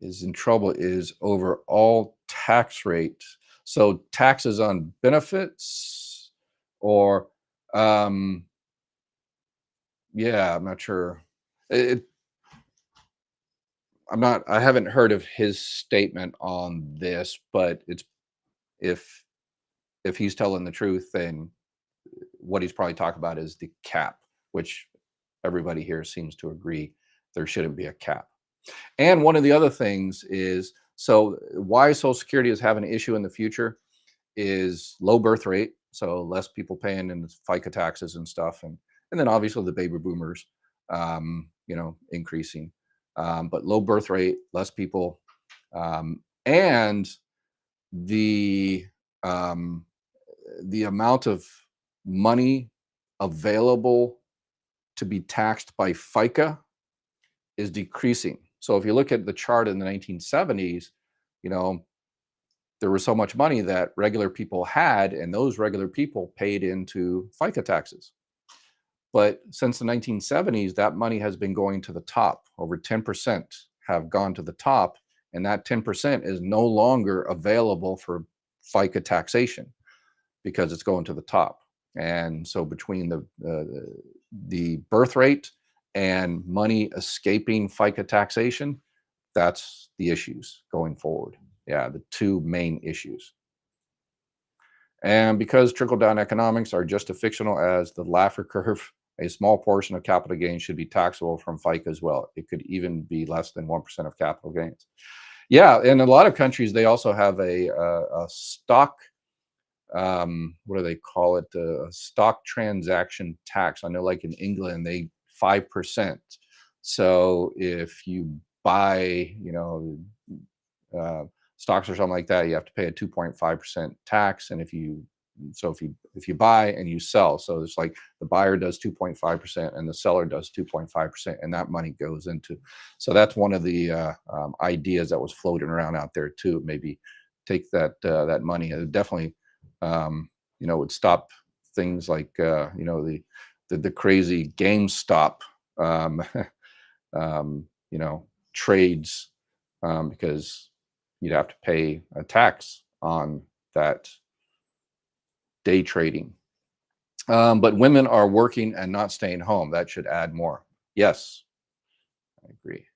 is in trouble is overall tax rate. So taxes on benefits, or yeah, I'm not sure. It, I haven't heard of his statement on this, but it's if he's telling the truth, then what he's probably talking about is the cap, which everybody here seems to agree there shouldn't be a cap. And one of the other things is, so why Social Security is having an issue in the future is low birth rate, so less people paying in FICA taxes and stuff, and then obviously the baby boomers, increasing, but low birth rate, less people, and the um, the amount of money available to be taxed by FICA is decreasing. So if you look at the chart in the 1970s, you know, there was so much money that regular people had, and those regular people paid into FICA taxes. But since the 1970s, that money has been going to the top. Over 10% have gone to the top, and that 10% is no longer available for FICA taxation because it's going to the top. And so between the birth rate and money escaping FICA taxation, that's the issues going forward. Yeah, the two main issues. And because trickle down economics are just as fictional as the Laffer curve, a small portion of capital gains should be taxable from FICA as well. It could even be less than 1% of capital gains. Yeah, in a lot of countries, they also have a stock, what do they call it? A stock transaction tax. I know, like in England, they 5%. So if you buy, uh, stocks or something like that, you have to pay a 2.5% tax. And if you buy and you sell, so it's like the buyer does 2.5% and the seller does 2.5%, and that money goes into. So that's one of the ideas that was floating around out there too. Maybe take that money. It definitely, would stop things like the crazy GameStop, um, trades, because you'd have to pay a tax on that day trading. But women are working and not staying home. That should add more. Yes, I agree.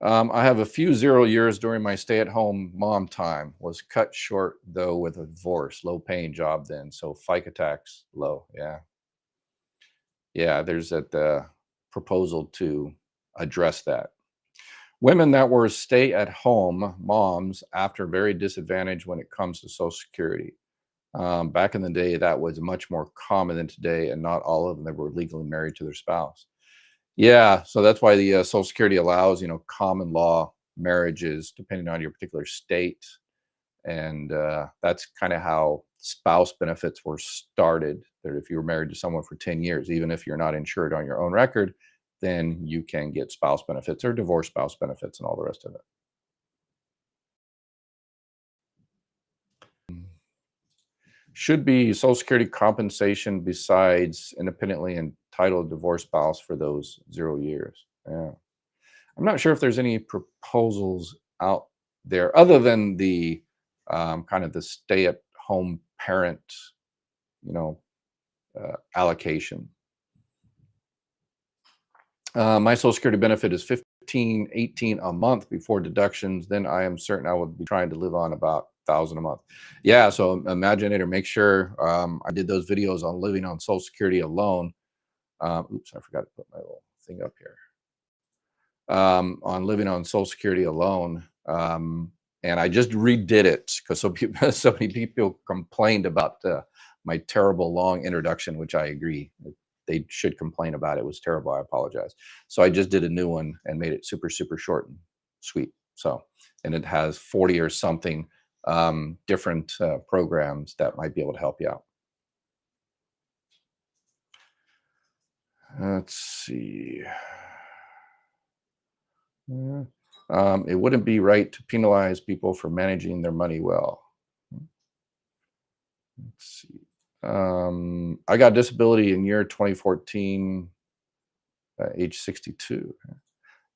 I have a few 0 years during my stay-at-home mom time. Was cut short though with a divorce, low-paying job then, so FICA tax low. Yeah, yeah. There's that proposal to address that. Women that were stay-at-home moms after very disadvantaged when it comes to Social Security. Back in the day, that was much more common than today, and not all of them that were legally married to their spouse. Yeah, so that's why the Social Security allows, common law marriages depending on your particular state, and that's kind of how spouse benefits were started. That if you were married to someone for 10 years, even if you're not insured on your own record, then you can get spouse benefits or divorce spouse benefits and all the rest of it. Should be Social Security compensation besides independently entitled divorce spouse for those 0 years. Yeah. I'm not sure if there's any proposals out there other than the kind of the stay-at-home parent, you know, allocation. My Social Security benefit is 1518 a month before deductions. Then I am certain I would be trying to live on about 1,000 a month. Yeah, so Imaginator, make sure I did those videos on living on Social Security alone. Oops, I forgot to put my little thing up here. On living on Social Security alone. and I just redid it because so many people complained about my terrible long introduction, which I agree they should complain about. It was terrible. I apologize. So I just did a new one and made it super super short and sweet. So, and it has 40 or something different programs that might be able to help you out. Let's see. Uh, it wouldn't be right to penalize people for managing their money well. Let's see. I got disability in year 2014, age 62.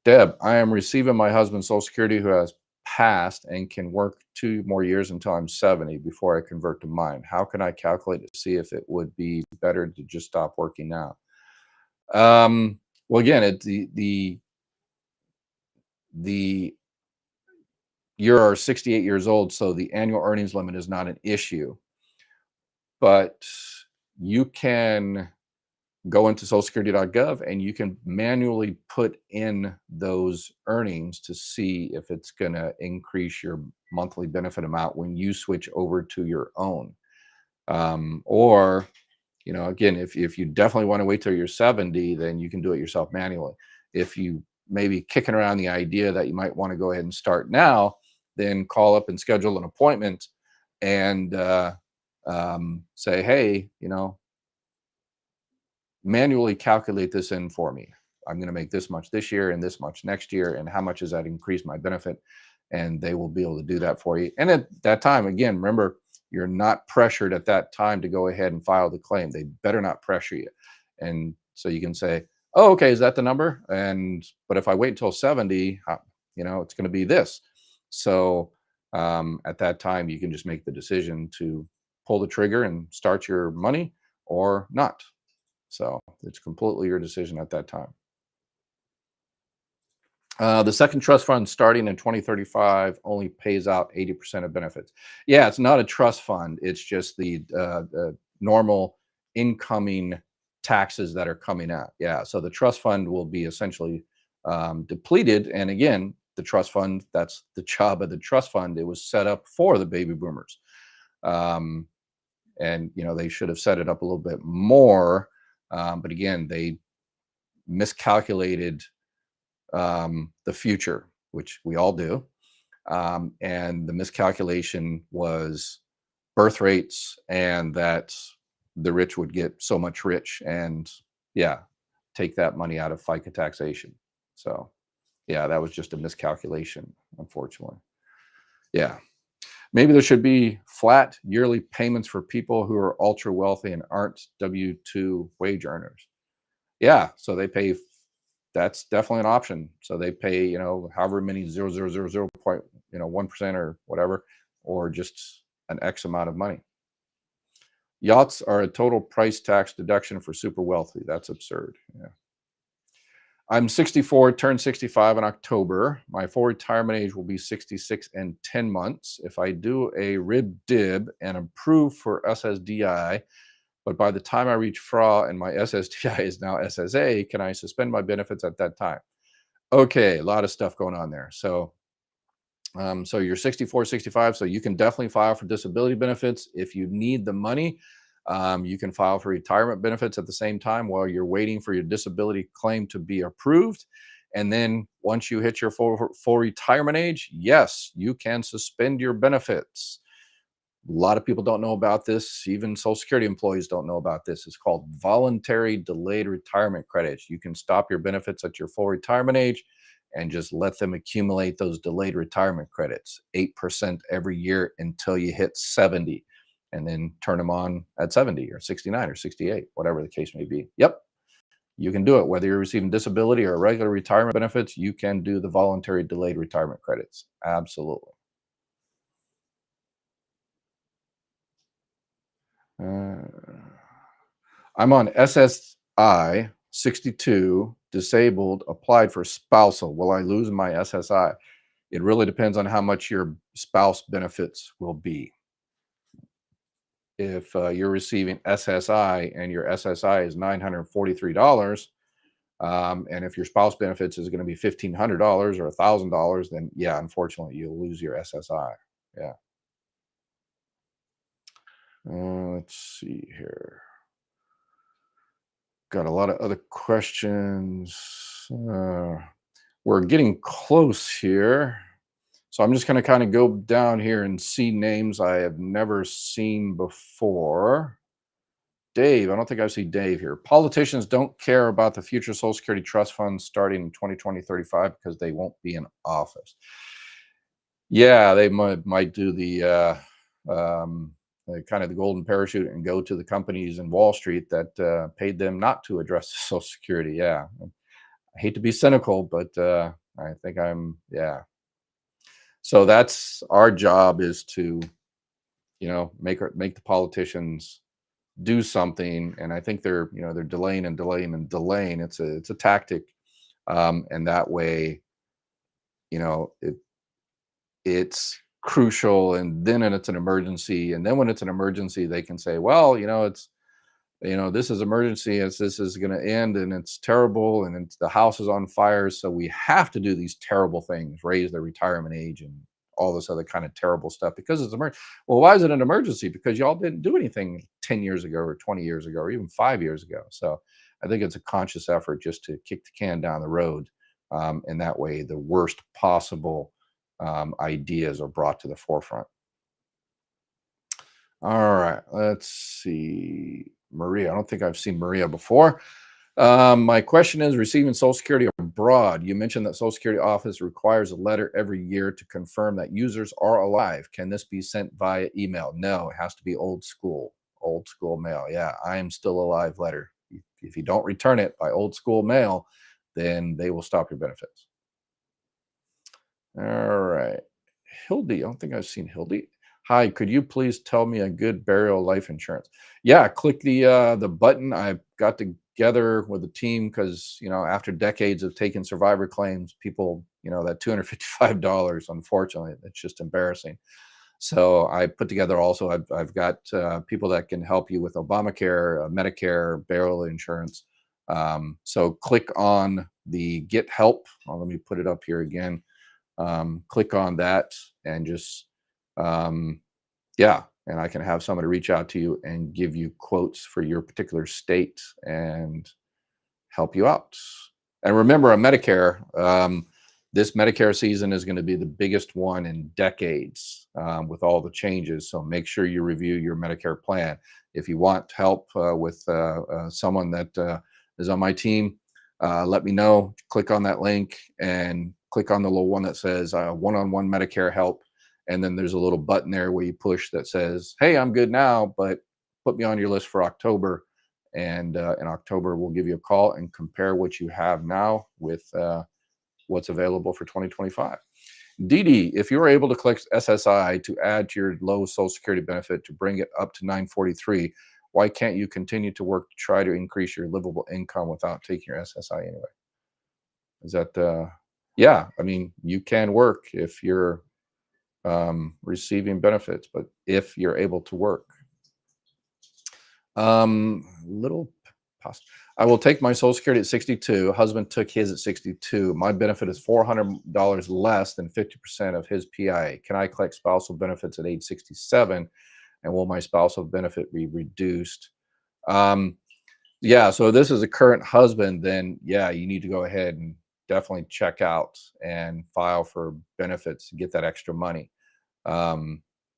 Deb, I am receiving my husband's Social Security who has passed and can work 2 more years until I'm 70 before I convert to mine. How can I calculate to see if it would be better to just stop working now? Well, again, the you're 68 years old, so the annual earnings limit is not an issue, but you can go into socialsecurity.gov and you can manually put in those earnings to see if it's going to increase your monthly benefit amount when you switch over to your own. Or, again, if you definitely want to wait till you're 70, then you can do it yourself manually. If you maybe kicking around the idea that you might want to go ahead and start now, then call up and schedule an appointment and say, hey, manually calculate this in for me. I'm going to make this much this year and this much next year, and how much does that increase my benefit? And they will be able to do that for you. And at that time, again, remember, you're not pressured at that time to go ahead and file the claim. They better not pressure you. And so you can say, oh, okay, is that the number? But if I wait until 70, it's going to be this. So at that time, you can just make the decision to pull the trigger and start your money or not. So it's completely your decision at that time. The second trust fund starting in 2035 only pays out 80% of benefits. Yeah, it's not a trust fund. It's just the normal incoming taxes that are coming out. Yeah, so the trust fund will be essentially depleted. And again, the trust fund, that's the job of the trust fund. It was set up for the baby boomers. And, they should have set it up a little bit more. But again, they miscalculated the future, which we all do. And the miscalculation was birth rates and that the rich would get so much rich and, yeah, take that money out of FICA taxation. So, yeah, that was just a miscalculation, unfortunately. Yeah. Maybe there should be flat yearly payments for people who are ultra wealthy and aren't W-2 wage earners. Yeah, so they pay. That's definitely an option. So they pay, however many 0.1% or whatever, or just an X amount of money. Yachts are a total price tax deduction for super wealthy. That's absurd. Yeah. I'm 64, turned 65 in October. My full retirement age will be 66 and 10 months. If I do a rib dib and approve for SSDI, but by the time I reach FRA and my SSDI is now SSA, can I suspend my benefits at that time? Okay, a lot of stuff going on there. So, so you're 64, 65, so you can definitely file for disability benefits. If you need the money, you can file for retirement benefits at the same time while you're waiting for your disability claim to be approved. And then once you hit your full retirement age, yes, you can suspend your benefits. A lot of people don't know about this. Even Social Security employees don't know about this. It's called voluntary delayed retirement credits. You can stop your benefits at your full retirement age and just let them accumulate those delayed retirement credits, 8% every year until you hit 70, and then turn them on at 70 or 69 or 68, whatever the case may be. Yep, you can do it. Whether you're receiving disability or regular retirement benefits, you can do the voluntary delayed retirement credits. Absolutely. Uh, I'm on SSI 62, disabled, applied for spousal. Will I lose my SSI? It really depends on how much your spouse benefits will be. If you're receiving SSI and your SSI is $943, And if your spouse benefits is going to be $1,500 or $1,000, then yeah, unfortunately, you'll lose your SSI. Yeah. Let's see here. Got a lot of other questions. We're getting close here. So I'm just going to kind of go down here and see names I have never seen before. Dave, I don't think I see Dave here. Politicians don't care about the future Social Security trust funds starting in 2020-35 because they won't be in office. Yeah, they might do the kind of the golden parachute and go to the companies in Wall Street that paid them not to address Social Security. Yeah, I hate to be cynical, but I think yeah. So that's our job, is to make the politicians do something, and I think they're delaying and delaying and delaying. It's a tactic, and that way, it's crucial, and then it's an emergency, and then when it's an emergency, they can say, well, this is emergency, as this is going to end, and it's terrible, and the house is on fire, so we have to do these terrible things, raise the retirement age and all this other kind of terrible stuff because it's emergency. Well, why is it an emergency? Because y'all didn't do anything 10 years ago or 20 years ago or even 5 years ago. So I think it's a conscious effort just to kick the can down the road, and that way the worst possible ideas are brought to the forefront. All right, let's see. Maria, I don't think I've seen Maria before. My question is, receiving Social Security abroad. You mentioned that Social Security office requires a letter every year to confirm that users are alive. Can this be sent via email? No, it has to be old school mail. Yeah, I am still alive letter. If you don't return it by old school mail, then they will stop your benefits. All right. Hildy, I don't think I've seen Hildy. Hi, could you please tell me a good burial life insurance? Yeah, click the button. I got together with a team because after decades of taking survivor claims, people that $255, unfortunately, it's just embarrassing. So I put together also. I've got people that can help you with Obamacare, Medicare, burial insurance. So click on the Get Help. Let me put it up here again. Click on that and just yeah, and I can have somebody reach out to you and give you quotes for your particular state and help you out. And remember, on Medicare, this Medicare season is going to be the biggest one in decades, with all the changes. So make sure you review your Medicare plan. If you want help with someone that is on my team, let me know. Click on that link and click on the little one that says one-on-one Medicare help. And then there's a little button there where you push that says, hey, I'm good now, but put me on your list for October. And in October, we'll give you a call and compare what you have now with what's available for 2025. Dee, if you're able to collect SSI to add to your low Social Security benefit to bring it up to 943, why can't you continue to work to try to increase your livable income without taking your SSI anyway? Is that, yeah, I mean, you can work if you're receiving benefits, but if you're able to work. Little past. I will take my Social Security at 62. Husband took his at 62. My benefit is $400 less than 50% of his PIA. Can I collect spousal benefits at age 67? And will my spousal benefit be reduced? Yeah, so this is a current husband, then yeah, you need to go ahead and definitely check out and file for benefits to get that extra money.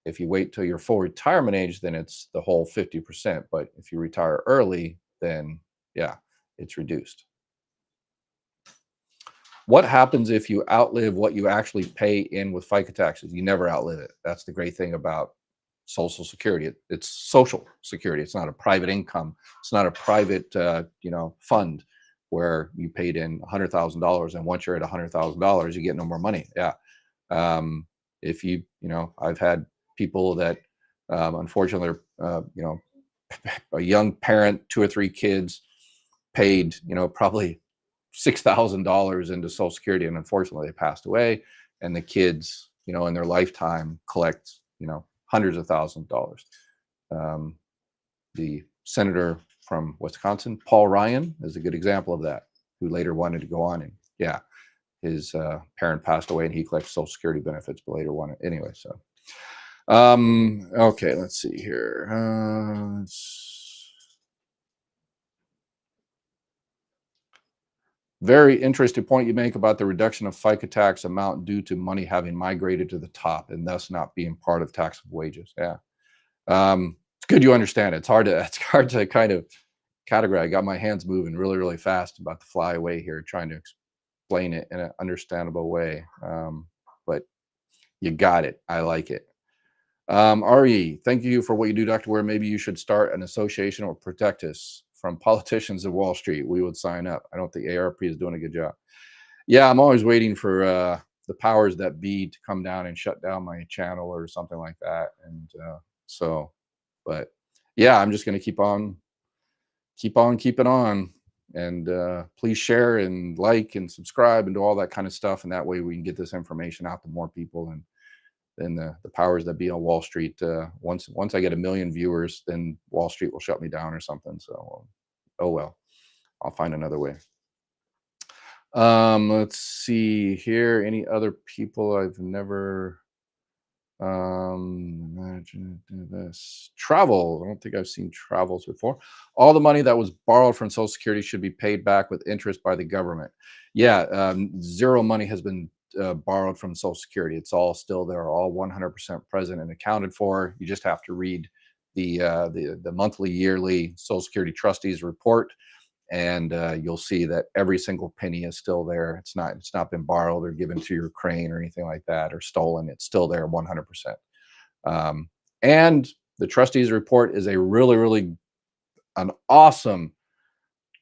If you wait till your full retirement age, then it's the whole 50%. But if you retire early, then yeah, it's reduced. What happens if you outlive what you actually pay in with FICA taxes? You never outlive it. That's the great thing about Social Security. It's Social Security. It's not a private income. It's not a private, fund where you paid in $100,000 and once you're at $100,000, you get no more money. Yeah. If I've had people that, unfortunately, a young parent, 2 or 3 kids, paid, probably $6,000 into Social Security, and unfortunately, they passed away. And the kids, in their lifetime, collect, hundreds of thousands of dollars. The senator from Wisconsin, Paul Ryan, is a good example of that. who later wanted to go on, and yeah, his parent passed away and he collects Social Security benefits, but later wanted anyway. So, okay, let's see here. Very interesting point you make about the reduction of FICA tax amount due to money having migrated to the top and thus not being part of taxable wages. Yeah. It's good you understand it. It's hard to kind of category. I got my hands moving really, really fast about to fly away here, trying to explain it in an understandable way. But you got it. I like it. RE, thank you for what you do, Dr. Ware. Maybe you should start an association or protect us from politicians of Wall Street. We would sign up. I don't think ARP is doing a good job. Yeah, I'm always waiting for the powers that be to come down and shut down my channel or something like that. And so, but yeah, I'm just going to keep on keeping on, and please share and like and subscribe and do all that kind of stuff, and that way we can get this information out to more people. And then the powers that be on Wall Street, once I get 1 million viewers, then Wall Street will shut me down or something. So oh well, I'll find another way. Let's see here, any other people I've never imagine this travel. I don't think I've seen travels before. All the money that was borrowed from Social Security should be paid back with interest by the government. Yeah, zero money has been borrowed from Social Security. It's all still there, all 100% present and accounted for. You just have to read the monthly, yearly Social Security trustees report, and you'll see that every single penny is still there. It's not been borrowed or given to your crane or anything like that, or stolen. It's still there 100%. And the trustees report is a really an awesome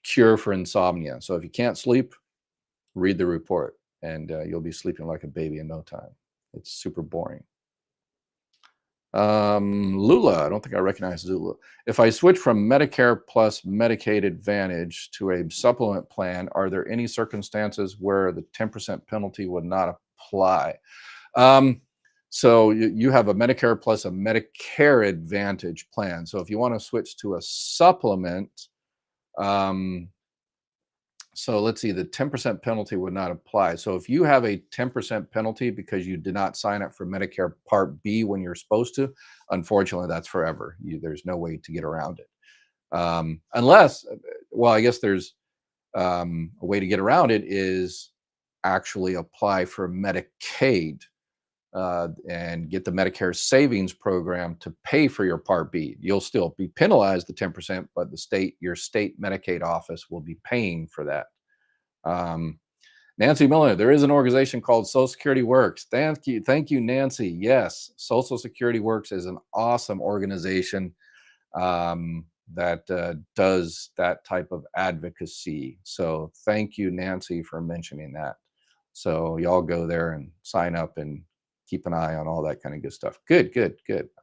cure for insomnia. So if you can't sleep, read the report, and you'll be sleeping like a baby in no time. It's super boring. Lula, I don't think I recognize Lula. If I switch from Medicare plus Medicaid Advantage to a supplement plan, are there any circumstances where the 10% penalty would not apply? So you have a Medicare plus a Medicare Advantage plan. So if you want to switch to a supplement, so let's see, the 10% penalty would not apply. So if you have a 10% penalty because you did not sign up for Medicare Part B when you're supposed to, unfortunately, that's forever. There's no way to get around it. Unless, well, I guess there's a way to get around it is actually apply for Medicaid and get the Medicare Savings Program to pay for your Part B. You'll still be penalized the 10%, but your state Medicaid office will be paying for that. Nancy Miller, there is an organization called Social Security Works. Thank you, Nancy. Yes, Social Security Works is an awesome organization that does that type of advocacy. So thank you, Nancy, for mentioning that. So y'all go there and sign up and keep an eye on all that kind of good stuff. Good.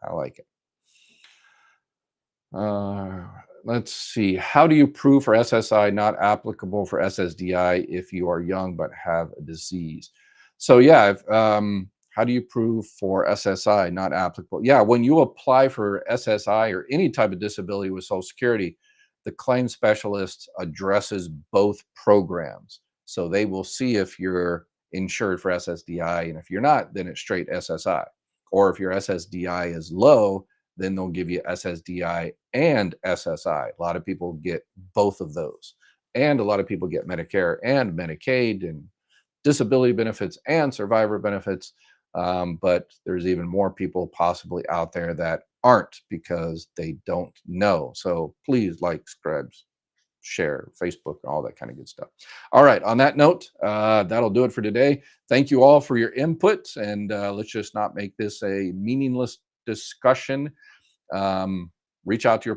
I like it. Let's see. How do you prove for SSI not applicable for SSDI if you are young but have a disease? So yeah, how do you prove for SSI not applicable? Yeah, when you apply for SSI or any type of disability with Social Security, the claim specialist addresses both programs. So they will see if you're insured for SSDI, and if you're not, then it's straight SSI. Or if your SSDI is low, then they'll give you SSDI and SSI. A lot of people get both of those. And a lot of people get Medicare and Medicaid and disability benefits and survivor benefits. But there's even more people possibly out there that aren't because they don't know. So please like, subscribe, share, Facebook, all that kind of good stuff. All right. On that note, that'll do it for today. Thank you all for your input. And let's just not make this a meaningless discussion. Reach out to your